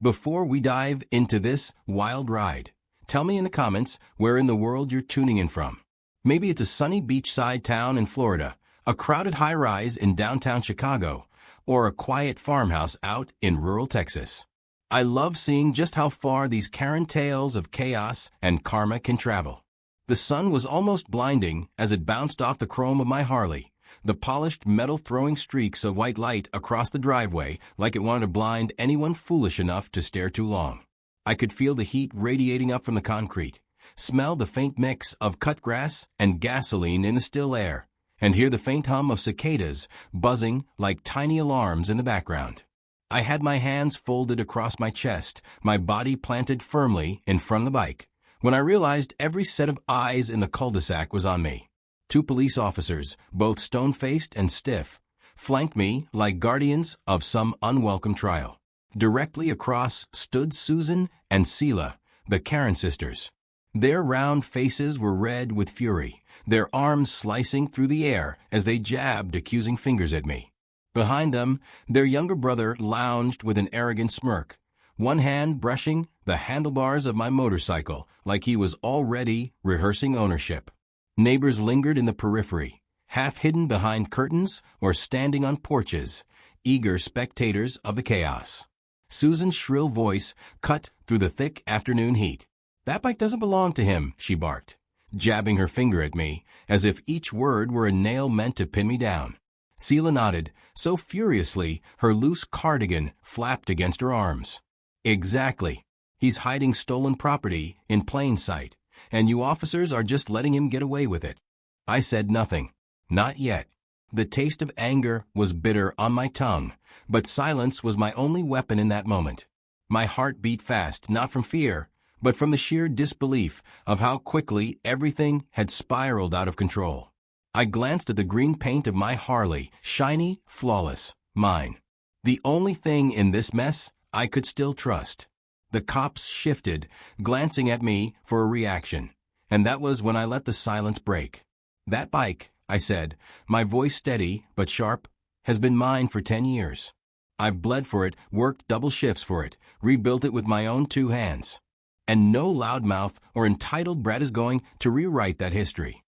Before we dive into this wild ride, tell me in the comments where in the world you're tuning in from. Maybe it's a sunny beachside town in Florida, a crowded high-rise in downtown Chicago, or a quiet farmhouse out in rural Texas. I love seeing just how far these Karen tales of chaos and karma can travel. The sun was almost blinding as it bounced off the chrome of my Harley, the polished metal throwing streaks of white light across the driveway like it wanted to blind anyone foolish enough to stare too long. I could feel the heat radiating up from the concrete, smell the faint mix of cut grass and gasoline in the still air, and hear the faint hum of cicadas buzzing like tiny alarms in the background. I had my hands folded across my chest, my body planted firmly in front of the bike, when I realized every set of eyes in the cul-de-sac was on me. 2 police officers, both stone-faced and stiff, flanked me like guardians of some unwelcome trial. Directly across stood Susan and Seela, the Karen sisters. Their round faces were red with fury, their arms slicing through the air as they jabbed accusing fingers at me. Behind them, their younger brother lounged with an arrogant smirk, one hand brushing the handlebars of my motorcycle like he was already rehearsing ownership. Neighbors lingered in the periphery, half hidden behind curtains or standing on porches, eager spectators of the chaos. Susan's shrill voice cut through the thick afternoon heat. "That bike doesn't belong to him," she barked, jabbing her finger at me as if each word were a nail meant to pin me down. Seela nodded, so furiously her loose cardigan flapped against her arms. "Exactly. He's hiding stolen property in plain sight, and you officers are just letting him get away with it." I said nothing. Not yet. The taste of anger was bitter on my tongue, but silence was my only weapon in that moment. My heart beat fast, not from fear, but from the sheer disbelief of how quickly everything had spiraled out of control. I glanced at the green paint of my Harley, shiny, flawless, mine. The only thing in this mess I could still trust. The cops shifted, glancing at me for a reaction, and that was when I let the silence break. "That bike," I said, my voice steady but sharp, "has been mine for 10 years. I've bled for it, worked double shifts for it, rebuilt it with my own 2 hands. And no loudmouth or entitled brat is going to rewrite that history."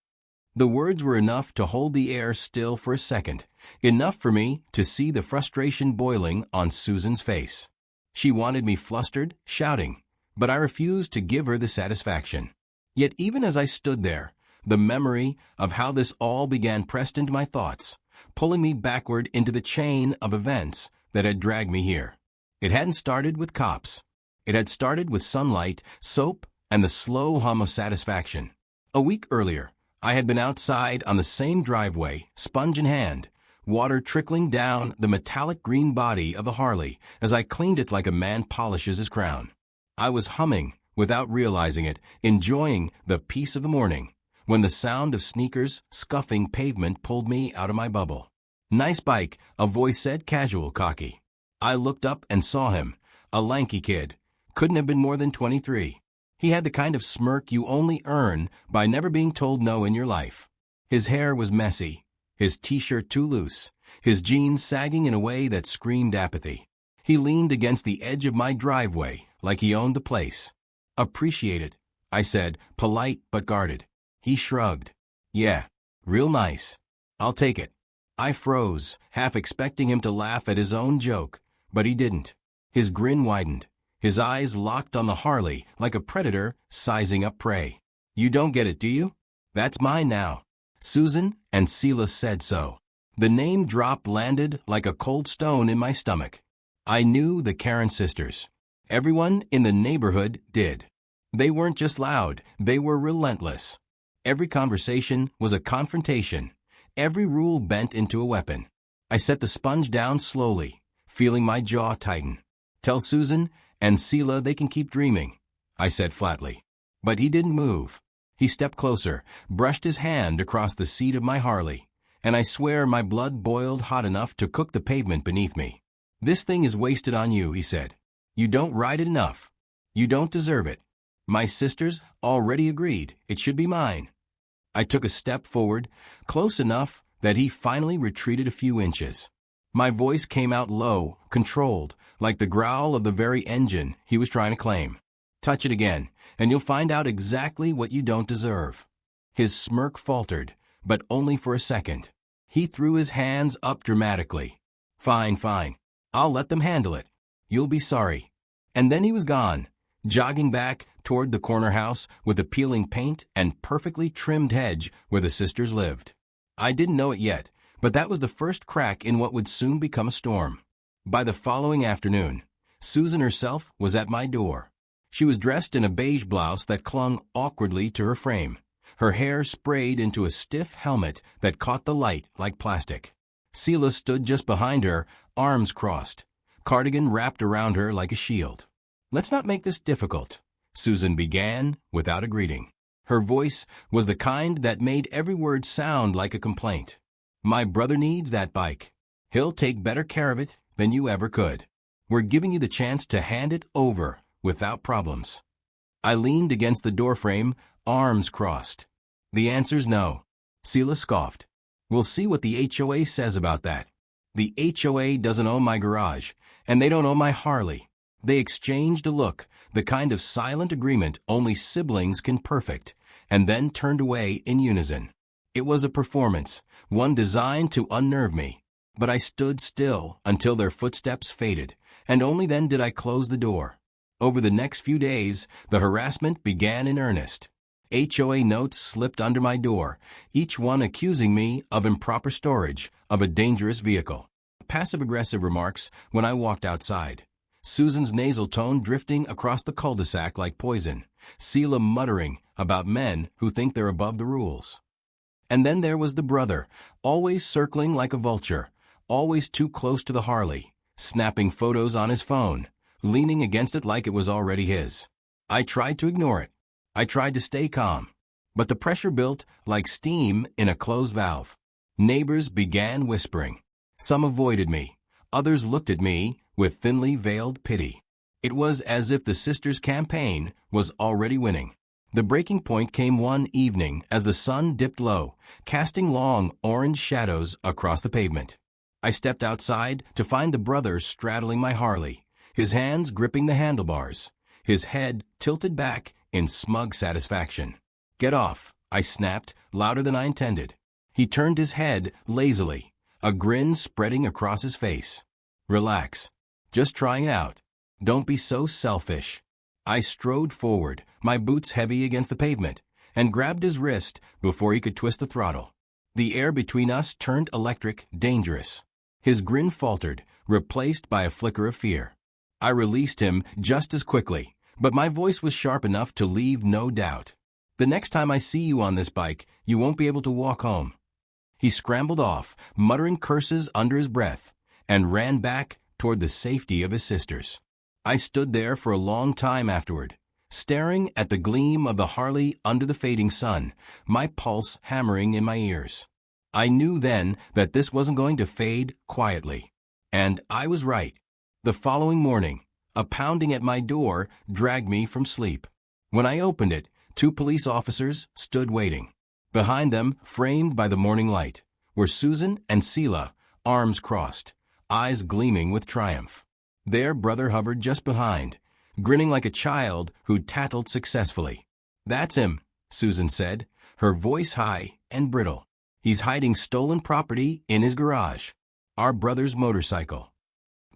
The words were enough to hold the air still for a second, enough for me to see the frustration boiling on Susan's face. She wanted me flustered, shouting, but I refused to give her the satisfaction. Yet even as I stood there, the memory of how this all began pressed into my thoughts, pulling me backward into the chain of events that had dragged me here. It hadn't started with cops. It had started with sunlight, soap, and the slow hum of satisfaction. A week earlier, I had been outside on the same driveway, sponge in hand, water trickling down the metallic green body of a Harley as I cleaned it like a man polishes his crown. I was humming, without realizing it, enjoying the peace of the morning, when the sound of sneakers scuffing pavement pulled me out of my bubble. "Nice bike," a voice said, casual, cocky. I looked up and saw him, a lanky kid. Couldn't have been more than 23. He had the kind of smirk you only earn by never being told no in your life. His hair was messy, his t-shirt too loose, his jeans sagging in a way that screamed apathy. He leaned against the edge of my driveway like he owned the place. "Appreciate it," I said, polite but guarded. He shrugged. "Yeah, real nice. I'll take it." I froze, half expecting him to laugh at his own joke, but he didn't. His grin widened. His eyes locked on the Harley like a predator sizing up prey. "You don't get it, do you? That's mine now. Susan and Seela said so." The name drop landed like a cold stone in my stomach. I knew the Karen sisters. Everyone in the neighborhood did. They weren't just loud, they were relentless. Every conversation was a confrontation, every rule bent into a weapon. I set the sponge down slowly, feeling my jaw tighten. "Tell Susan and Seela they can keep dreaming," I said flatly. But he didn't move. He stepped closer, brushed his hand across the seat of my Harley, and I swear my blood boiled hot enough to cook the pavement beneath me. "This thing is wasted on you," he said. "You don't ride it enough. You don't deserve it. My sisters already agreed it should be mine." I took a step forward, close enough that he finally retreated a few inches. My voice came out low, controlled, like the growl of the very engine he was trying to claim. Touch it again, and you'll find out exactly what you don't deserve. His smirk faltered, but only for a second. He threw his hands up dramatically. Fine, fine. I'll let them handle it. You'll be sorry. And then he was gone, jogging back toward the corner house with the peeling paint and perfectly trimmed hedge where the sisters lived. I didn't know it yet, but that was the first crack in what would soon become a storm. By the following afternoon, Susan herself was at my door. She was dressed in a beige blouse that clung awkwardly to her frame, her hair sprayed into a stiff helmet that caught the light like plastic. Selah stood just behind her, arms crossed, cardigan wrapped around her like a shield. "Let's not make this difficult," Susan began without a greeting. Her voice was the kind that made every word sound like a complaint. "My brother needs that bike. He'll take better care of it than you ever could. We're giving you the chance to hand it over without problems." I leaned against the doorframe, arms crossed. "The answer's no." Selah scoffed. "We'll see what the HOA says about that." The HOA doesn't own my garage, and they don't own my Harley. They exchanged a look, the kind of silent agreement only siblings can perfect, and then turned away in unison. It was a performance, one designed to unnerve me, but I stood still until their footsteps faded, and only then did I close the door. Over the next few days, the harassment began in earnest. HOA notes slipped under my door, each one accusing me of improper storage of a dangerous vehicle. Passive-aggressive remarks when I walked outside. Susan's nasal tone drifting across the cul-de-sac like poison. Selah muttering about men who think they're above the rules. And then there was the brother, always circling like a vulture, always too close to the Harley, snapping photos on his phone, leaning against it like it was already his. I tried to ignore it. I tried to stay calm. But the pressure built like steam in a closed valve. Neighbors began whispering. Some avoided me. Others looked at me with thinly veiled pity. It was as if the sisters' campaign was already winning. The breaking point came one evening as the sun dipped low, casting long orange shadows across the pavement. I stepped outside to find the brother straddling my Harley, his hands gripping the handlebars, his head tilted back in smug satisfaction. "Get off," I snapped, louder than I intended. He turned his head lazily, a grin spreading across his face. "Relax. Just trying it out. Don't be so selfish." I strode forward, my boots heavy against the pavement, and grabbed his wrist before he could twist the throttle. The air between us turned electric, dangerous. His grin faltered, replaced by a flicker of fear. I released him just as quickly, but my voice was sharp enough to leave no doubt. "The next time I see you on this bike, you won't be able to walk home." He scrambled off, muttering curses under his breath, and ran back toward the safety of his sisters. I stood there for a long time afterward, staring at the gleam of the Harley under the fading sun, my pulse hammering in my ears. I knew then that this wasn't going to fade quietly. And I was right. The following morning, a pounding at my door dragged me from sleep. When I opened it, 2 police officers stood waiting. Behind them, framed by the morning light, were Susan and Selah, arms crossed, eyes gleaming with triumph. Their brother hovered just behind, grinning like a child who'd tattled successfully. "That's him," Susan said, her voice high and brittle. "He's hiding stolen property in his garage. Our brother's motorcycle."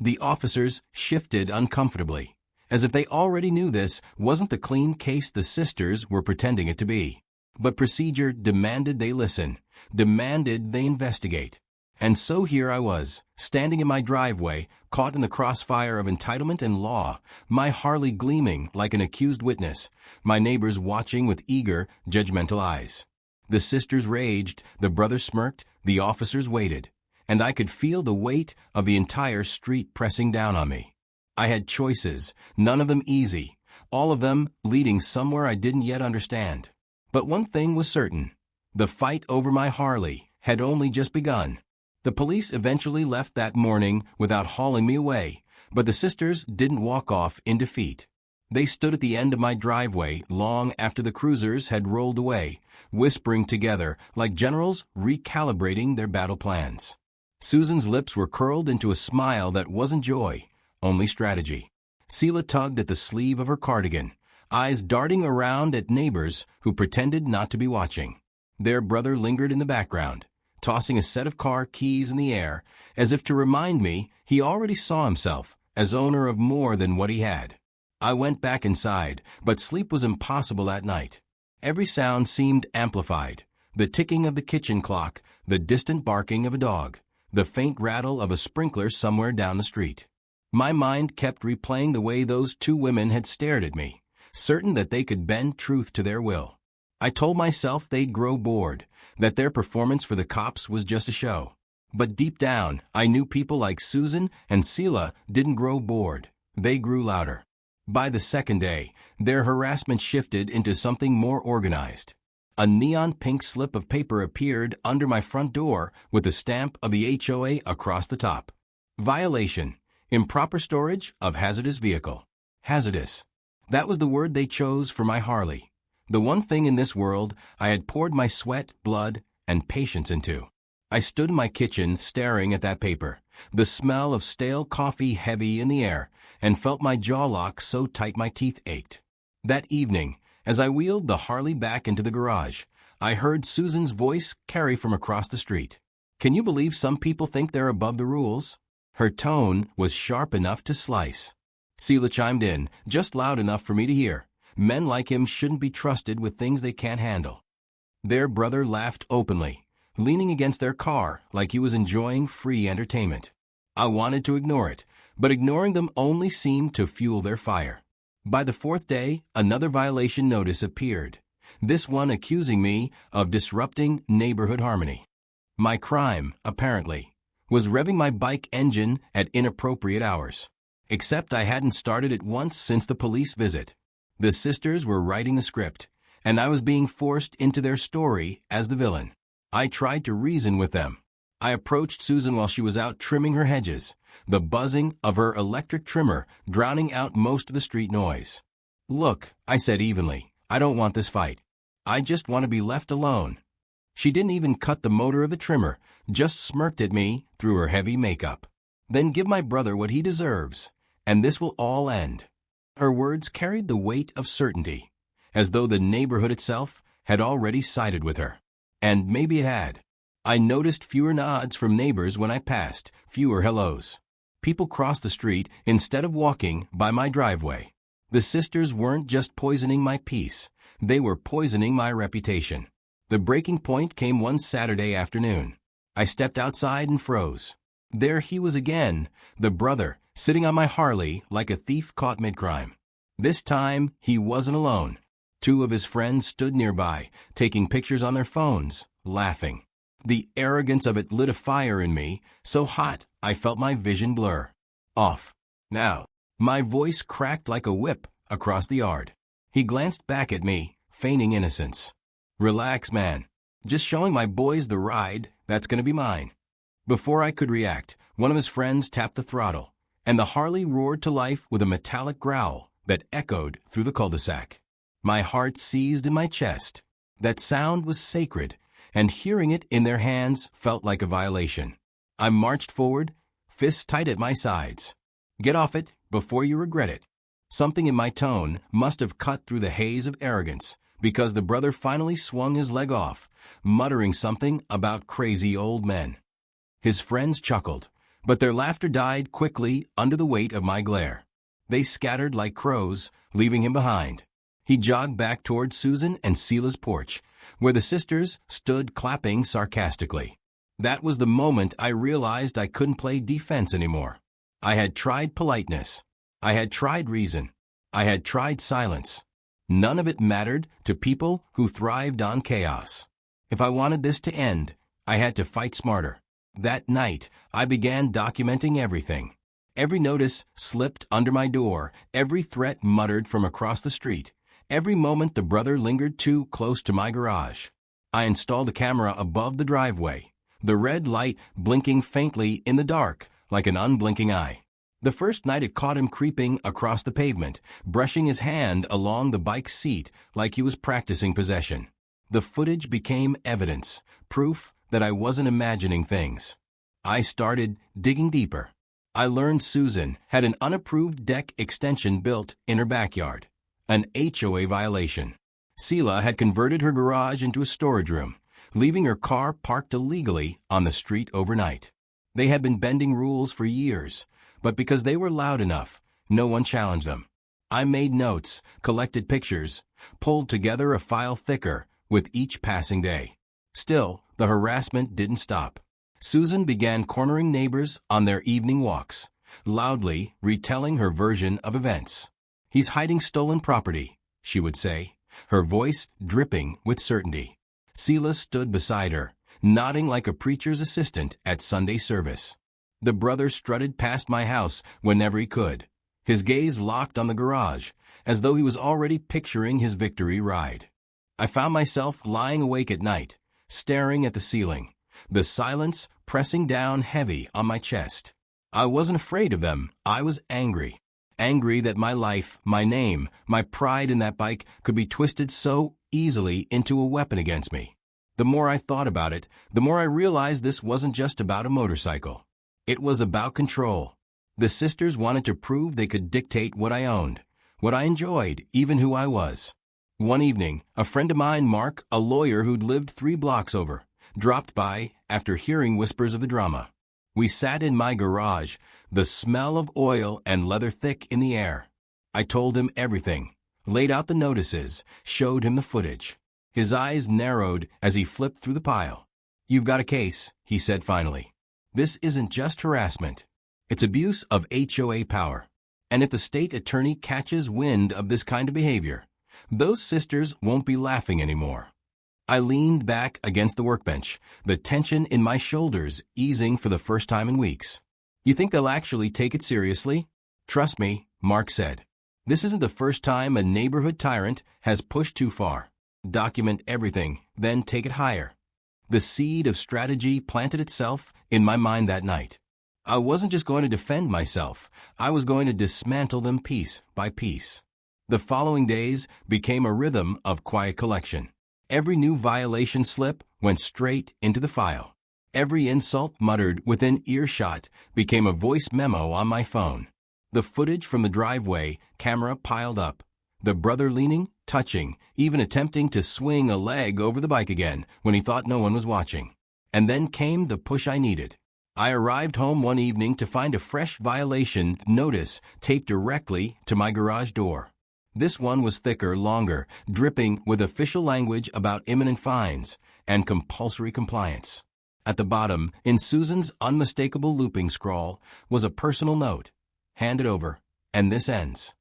The officers shifted uncomfortably, as if they already knew this wasn't the clean case the sisters were pretending it to be. But procedure demanded they listen, demanded they investigate. And so here I was, standing in my driveway, caught in the crossfire of entitlement and law, my Harley gleaming like an accused witness, my neighbors watching with eager, judgmental eyes. The sisters raged, the brother smirked, the officers waited, and I could feel the weight of the entire street pressing down on me. I had choices, none of them easy, all of them leading somewhere I didn't yet understand. But one thing was certain. The fight over my Harley had only just begun. The police eventually left that morning without hauling me away, but the sisters didn't walk off in defeat. They stood at the end of my driveway long after the cruisers had rolled away, whispering together like generals recalibrating their battle plans. Susan's lips were curled into a smile that wasn't joy, only strategy. Sela tugged at the sleeve of her cardigan, eyes darting around at neighbors who pretended not to be watching. Their brother lingered in the background, tossing a set of car keys in the air, as if to remind me he already saw himself as owner of more than what he had. I went back inside, but sleep was impossible that night. Every sound seemed amplified: the ticking of the kitchen clock, the distant barking of a dog, the faint rattle of a sprinkler somewhere down the street. My mind kept replaying the way those two women had stared at me, certain that they could bend truth to their will. I told myself they'd grow bored, that their performance for the cops was just a show. But deep down, I knew people like Susan and Sela didn't grow bored. They grew louder. By the second day, their harassment shifted into something more organized. A neon pink slip of paper appeared under my front door with the stamp of the HOA across the top. Violation: improper storage of hazardous vehicle. Hazardous. That was the word they chose for my Harley. The one thing in this world I had poured my sweat, blood, and patience into. I stood in my kitchen staring at that paper, the smell of stale coffee heavy in the air, and felt my jaw lock so tight my teeth ached. That evening, as I wheeled the Harley back into the garage, I heard Susan's voice carry from across the street. "Can you believe some people think they're above the rules?" Her tone was sharp enough to slice. Sela chimed in, just loud enough for me to hear. Men like him shouldn't be trusted with things they can't handle. Their brother laughed openly, leaning against their car like he was enjoying free entertainment. I wanted to ignore it, but ignoring them only seemed to fuel their fire. By the fourth day, another violation notice appeared, this one accusing me of disrupting neighborhood harmony. My crime, apparently, was revving my bike engine at inappropriate hours. Except I hadn't started it once since the police visit. The sisters were writing the script, and I was being forced into their story as the villain. I tried to reason with them. I approached Susan while she was out trimming her hedges, the buzzing of her electric trimmer drowning out most of the street noise. "Look," I said evenly, "I don't want this fight. I just want to be left alone." She didn't even cut the motor of the trimmer, just smirked at me through her heavy makeup. "Then give my brother what he deserves, and this will all end." Her words carried the weight of certainty, as though the neighborhood itself had already sided with her. And maybe it had. I noticed fewer nods from neighbors when I passed, fewer hellos. People crossed the street instead of walking by my driveway. The sisters weren't just poisoning my peace, they were poisoning my reputation. The breaking point came one Saturday afternoon. I stepped outside and froze. There he was again, the brother, sitting on my Harley like a thief caught mid-crime. This time, he wasn't alone. Two of his friends stood nearby, taking pictures on their phones, laughing. The arrogance of it lit a fire in me, so hot I felt my vision blur. "Off. Now." My voice cracked like a whip across the yard. He glanced back at me, feigning innocence. "Relax, man. Just showing my boys the ride that's gonna be mine." Before I could react, one of his friends tapped the throttle, and the Harley roared to life with a metallic growl that echoed through the cul-de-sac. My heart seized in my chest. That sound was sacred, and hearing it in their hands felt like a violation. I marched forward, fists tight at my sides. "Get off it before you regret it." Something in my tone must have cut through the haze of arrogance, because the brother finally swung his leg off, muttering something about crazy old men. His friends chuckled, but their laughter died quickly under the weight of my glare. They scattered like crows, leaving him behind. He jogged back toward Susan and Sela's porch, where the sisters stood clapping sarcastically. That was the moment I realized I couldn't play defense anymore. I had tried politeness. I had tried reason. I had tried silence. None of it mattered to people who thrived on chaos. If I wanted this to end, I had to fight smarter. That night, I began documenting everything. Every notice slipped under my door, every threat muttered from across the street, every moment the brother lingered too close to my garage. I installed a camera above the driveway, the red light blinking faintly in the dark like an unblinking eye. The first night it caught him creeping across the pavement, brushing his hand along the bike's seat like he was practicing possession. The footage became evidence, proof that I wasn't imagining things. I started digging deeper. I learned Susan had an unapproved deck extension built in her backyard, an HOA violation. Sela had converted her garage into a storage room, leaving her car parked illegally on the street overnight. They had been bending rules for years, but because they were loud enough, no one challenged them. I made notes, collected pictures, pulled together a file thicker with each passing day. Still, the harassment didn't stop. Susan began cornering neighbors on their evening walks, loudly retelling her version of events. "He's hiding stolen property," she would say, her voice dripping with certainty. Sela stood beside her, nodding like a preacher's assistant at Sunday service. The brother strutted past my house whenever he could, his gaze locked on the garage, as though he was already picturing his victory ride. I found myself lying awake at night, staring at the ceiling, the silence pressing down heavy on my chest. I wasn't afraid of them. I was angry. Angry that my life, my name, my pride in that bike could be twisted so easily into a weapon against me. The more I thought about it, the more I realized this wasn't just about a motorcycle. It was about control. The sisters wanted to prove they could dictate what I owned, what I enjoyed, even who I was. One evening, a friend of mine, Mark, a lawyer who'd lived 3 blocks over, dropped by after hearing whispers of the drama. We sat in my garage, the smell of oil and leather thick in the air. I told him everything, laid out the notices, showed him the footage. His eyes narrowed as he flipped through the pile. "You've got a case," he said finally. "This isn't just harassment. It's abuse of HOA power. And if the state attorney catches wind of this kind of behavior, those sisters won't be laughing anymore." I leaned back against the workbench, the tension in my shoulders easing for the first time in weeks. "You think they'll actually take it seriously?" "Trust me," Mark said. "This isn't the first time a neighborhood tyrant has pushed too far. Document everything, then take it higher." The seed of strategy planted itself in my mind that night. I wasn't just going to defend myself. I was going to dismantle them piece by piece. The following days became a rhythm of quiet collection. Every new violation slip went straight into the file. Every insult muttered within earshot became a voice memo on my phone. The footage from the driveway camera piled up. The brother leaning, touching, even attempting to swing a leg over the bike again when he thought no one was watching. And then came the push I needed. I arrived home one evening to find a fresh violation notice taped directly to my garage door. This one was thicker, longer, dripping with official language about imminent fines and compulsory compliance. At the bottom, in Susan's unmistakable looping scrawl, was a personal note. "Hand it over, and this ends."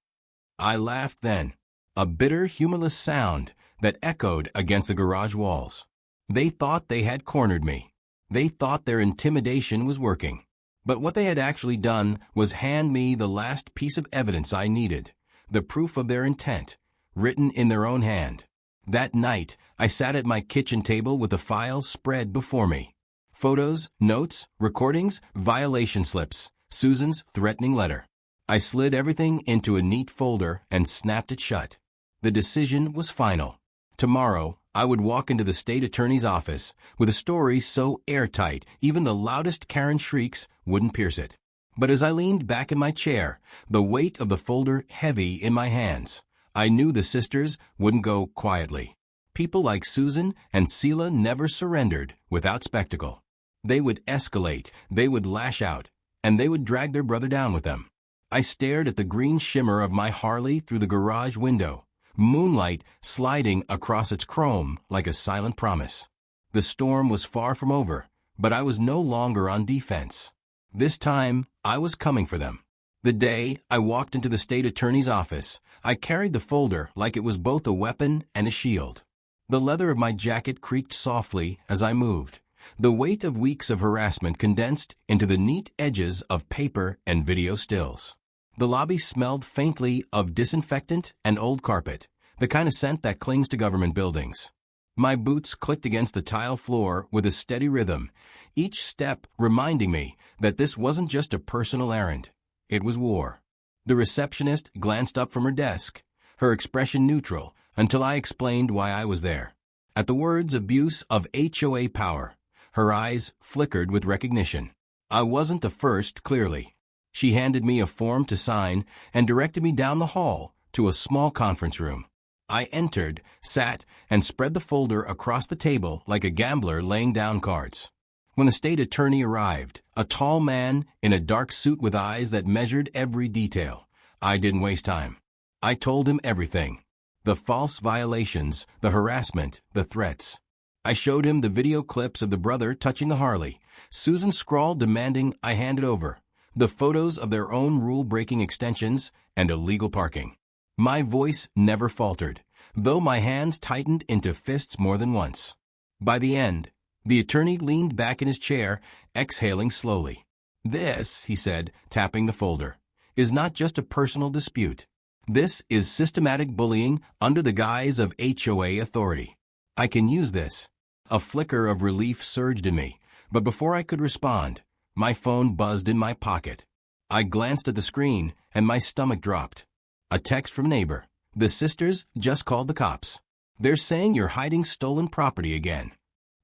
I laughed then, a bitter, humorless sound that echoed against the garage walls. They thought they had cornered me. They thought their intimidation was working. But what they had actually done was hand me the last piece of evidence I needed. The proof of their intent, written in their own hand. That night, I sat at my kitchen table with the file spread before me. Photos, notes, recordings, violation slips, Susan's threatening letter. I slid everything into a neat folder and snapped it shut. The decision was final. Tomorrow, I would walk into the state attorney's office with a story so airtight even the loudest Karen shrieks wouldn't pierce it. But as I leaned back in my chair, the weight of the folder heavy in my hands, I knew the sisters wouldn't go quietly. People like Susan and Sela never surrendered without spectacle. They would escalate, they would lash out, and they would drag their brother down with them. I stared at the green shimmer of my Harley through the garage window, moonlight sliding across its chrome like a silent promise. The storm was far from over, but I was no longer on defense. This time, I was coming for them. The day I walked into the state attorney's office, I carried the folder like it was both a weapon and a shield. The leather of my jacket creaked softly as I moved, the weight of weeks of harassment condensed into the neat edges of paper and video stills. The lobby smelled faintly of disinfectant and old carpet, the kind of scent that clings to government buildings. My boots clicked against the tile floor with a steady rhythm, each step reminding me that this wasn't just a personal errand. It was war. The receptionist glanced up from her desk, her expression neutral, until I explained why I was there. At the words "abuse of HOA power," her eyes flickered with recognition. I wasn't the first, clearly. She handed me a form to sign and directed me down the hall to a small conference room. I entered, sat, and spread the folder across the table like a gambler laying down cards. When the state attorney arrived, a tall man in a dark suit with eyes that measured every detail, I didn't waste time. I told him everything. The false violations, the harassment, the threats. I showed him the video clips of the brother touching the Harley, Susan's scrawl demanding I hand it over, the photos of their own rule-breaking extensions, and illegal parking. My voice never faltered, though my hands tightened into fists more than once. By the end, the attorney leaned back in his chair, exhaling slowly. "This," he said, tapping the folder, "is not just a personal dispute. This is systematic bullying under the guise of HOA authority. I can use this." A flicker of relief surged in me, but before I could respond, my phone buzzed in my pocket. I glanced at the screen, and my stomach dropped. A text from a neighbor. "The sisters just called the cops. They're saying you're hiding stolen property again."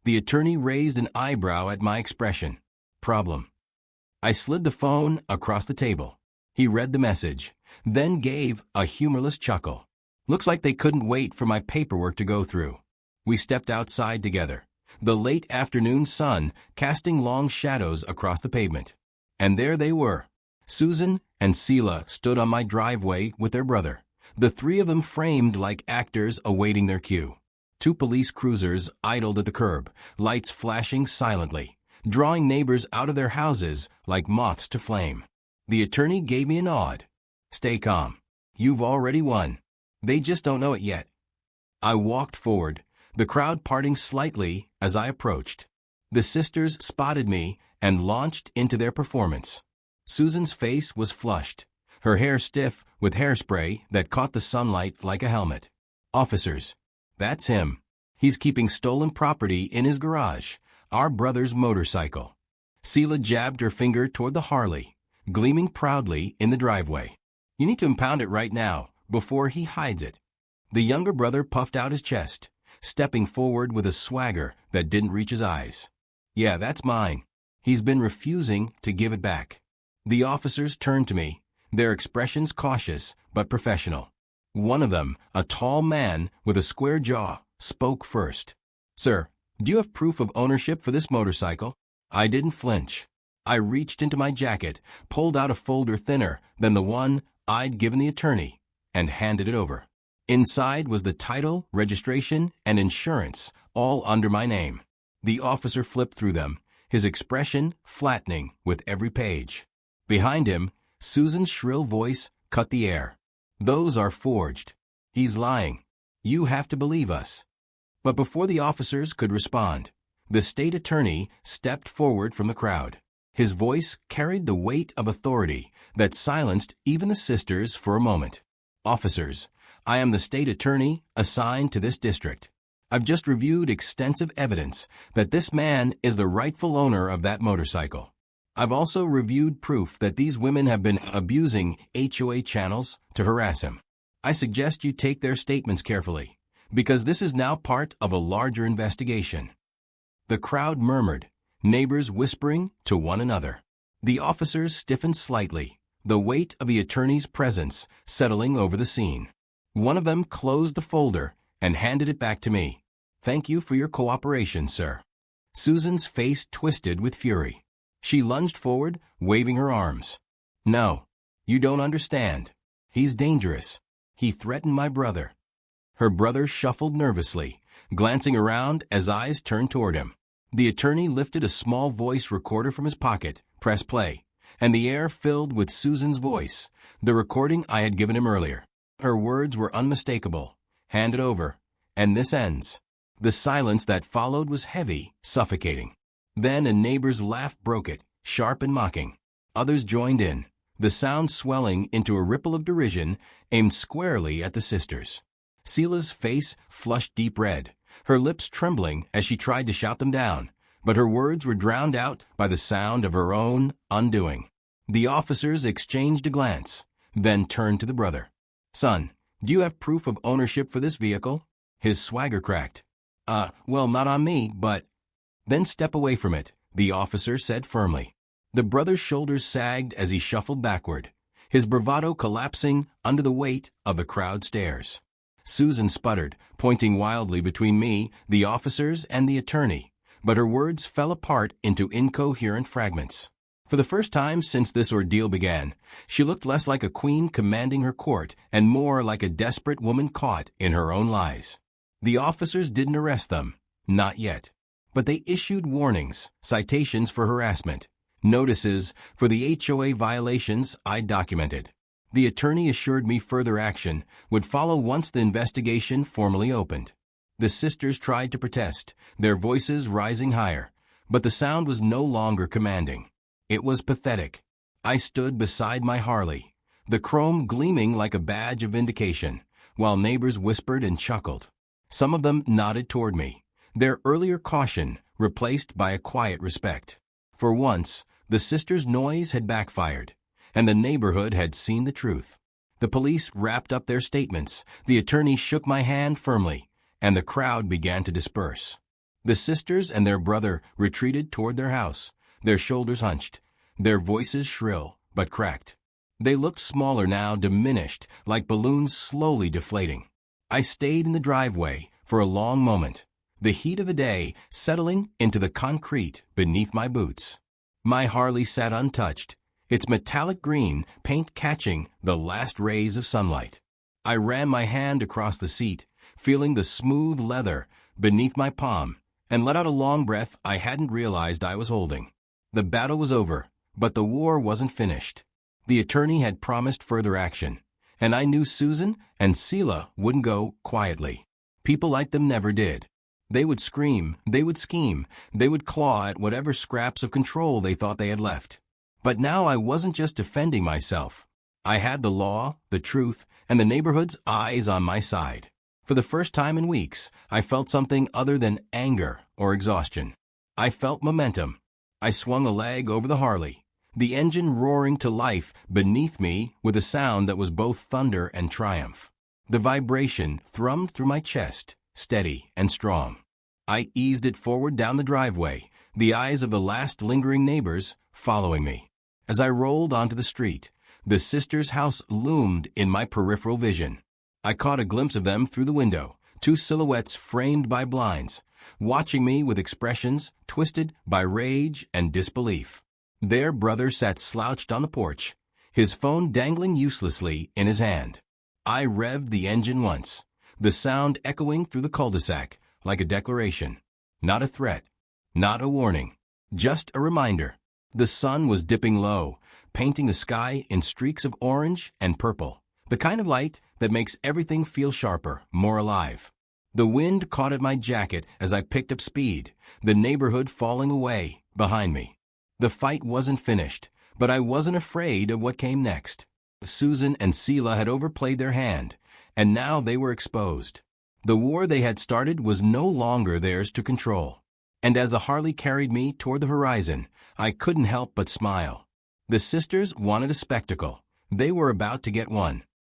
The attorney raised an eyebrow at my expression. "Problem." I slid the phone across the table. He read the message, then gave a humorless chuckle. "Looks like they couldn't wait for my paperwork to go through." We stepped outside together, the late afternoon sun casting long shadows across the pavement. And there they were. Susan and Seela stood on my driveway with their brother, the three of them framed like actors awaiting their cue. Two police cruisers idled at the curb, lights flashing silently, drawing neighbors out of their houses like moths to flame. The attorney gave me a nod. "Stay calm. You've already won. They just don't know it yet." I walked forward, the crowd parting slightly as I approached. The sisters spotted me and launched into their performance. Susan's face was flushed, her hair stiff with hairspray that caught the sunlight like a helmet. "Officers, that's him. He's keeping stolen property in his garage, our brother's motorcycle." Seela jabbed her finger toward the Harley, gleaming proudly in the driveway. "You need to impound it right now, before he hides it." The younger brother puffed out his chest, stepping forward with a swagger that didn't reach his eyes. "Yeah, that's mine. He's been refusing to give it back." The officers turned to me, their expressions cautious but professional. One of them, a tall man with a square jaw, spoke first. "Sir, do you have proof of ownership for this motorcycle?" I didn't flinch. I reached into my jacket, pulled out a folder thinner than the one I'd given the attorney, and handed it over. Inside was the title, registration, and insurance, all under my name. The officer flipped through them, his expression flattening with every page. Behind him, Susan's shrill voice cut the air. "Those are forged. He's lying. You have to believe us." But before the officers could respond, the state attorney stepped forward from the crowd. His voice carried the weight of authority that silenced even the sisters for a moment. "Officers, I am the state attorney assigned to this district. I've just reviewed extensive evidence that this man is the rightful owner of that motorcycle. I've also reviewed proof that these women have been abusing HOA channels to harass him. I suggest you take their statements carefully, because this is now part of a larger investigation." The crowd murmured, neighbors whispering to one another. The officers stiffened slightly, the weight of the attorney's presence settling over the scene. One of them closed the folder and handed it back to me. "Thank you for your cooperation, sir." Susan's face twisted with fury. She lunged forward, waving her arms. "No, you don't understand. He's dangerous. He threatened my brother." Her brother shuffled nervously, glancing around as eyes turned toward him. The attorney lifted a small voice recorder from his pocket, pressed play, and the air filled with Susan's voice, the recording I had given him earlier. Her words were unmistakable. "Hand it over, and this ends." The silence that followed was heavy, suffocating. Then a neighbor's laugh broke it, sharp and mocking. Others joined in, the sound swelling into a ripple of derision aimed squarely at the sisters. Seela's face flushed deep red, her lips trembling as she tried to shout them down, but her words were drowned out by the sound of her own undoing. The officers exchanged a glance, then turned to the brother. "Son, do you have proof of ownership for this vehicle?" His swagger cracked. Well, not on me, but—" "Then step away from it," the officer said firmly. The brother's shoulders sagged as he shuffled backward, his bravado collapsing under the weight of the crowd stares. Susan sputtered, pointing wildly between me, the officers, and the attorney, but her words fell apart into incoherent fragments. For the first time since this ordeal began, she looked less like a queen commanding her court and more like a desperate woman caught in her own lies. The officers didn't arrest them, not yet, but they issued warnings, citations for harassment, notices for the HOA violations I documented. The attorney assured me further action would follow once the investigation formally opened. The sisters tried to protest, their voices rising higher, but the sound was no longer commanding. It was pathetic. I stood beside my Harley, the chrome gleaming like a badge of vindication, while neighbors whispered and chuckled. Some of them nodded toward me, their earlier caution replaced by a quiet respect. For once, the sisters' noise had backfired, and the neighborhood had seen the truth. The police wrapped up their statements, the attorney shook my hand firmly, and the crowd began to disperse. The sisters and their brother retreated toward their house, their shoulders hunched, their voices shrill but cracked. They looked smaller now, diminished, like balloons slowly deflating. I stayed in the driveway for a long moment, the heat of the day settling into the concrete beneath my boots. My Harley sat untouched, its metallic green paint catching the last rays of sunlight. I ran my hand across the seat, feeling the smooth leather beneath my palm, and let out a long breath I hadn't realized I was holding. The battle was over, but the war wasn't finished. The attorney had promised further action, and I knew Susan and Selah wouldn't go quietly. People like them never did. They would scream, they would scheme, they would claw at whatever scraps of control they thought they had left. But now I wasn't just defending myself. I had the law, the truth, and the neighborhood's eyes on my side. For the first time in weeks, I felt something other than anger or exhaustion. I felt momentum. I swung a leg over the Harley, the engine roaring to life beneath me with a sound that was both thunder and triumph. The vibration thrummed through my chest, steady and strong. I eased it forward down the driveway, the eyes of the last lingering neighbors following me. As I rolled onto the street, the sisters' house loomed in my peripheral vision. I caught a glimpse of them through the window, two silhouettes framed by blinds, watching me with expressions twisted by rage and disbelief. Their brother sat slouched on the porch, his phone dangling uselessly in his hand. I revved the engine once, the sound echoing through the cul-de-sac like a declaration. Not a threat, not a warning, just a reminder. The sun was dipping low, painting the sky in streaks of orange and purple, the kind of light that makes everything feel sharper, more alive. The wind caught at my jacket as I picked up speed, the neighborhood falling away behind me. The fight wasn't finished, but I wasn't afraid of what came next. Susan and Selah had overplayed their hand, and now they were exposed. The war they had started was no longer theirs to control. And as the Harley carried me toward the horizon, I couldn't help but smile. The sisters wanted a spectacle. They were about to get one.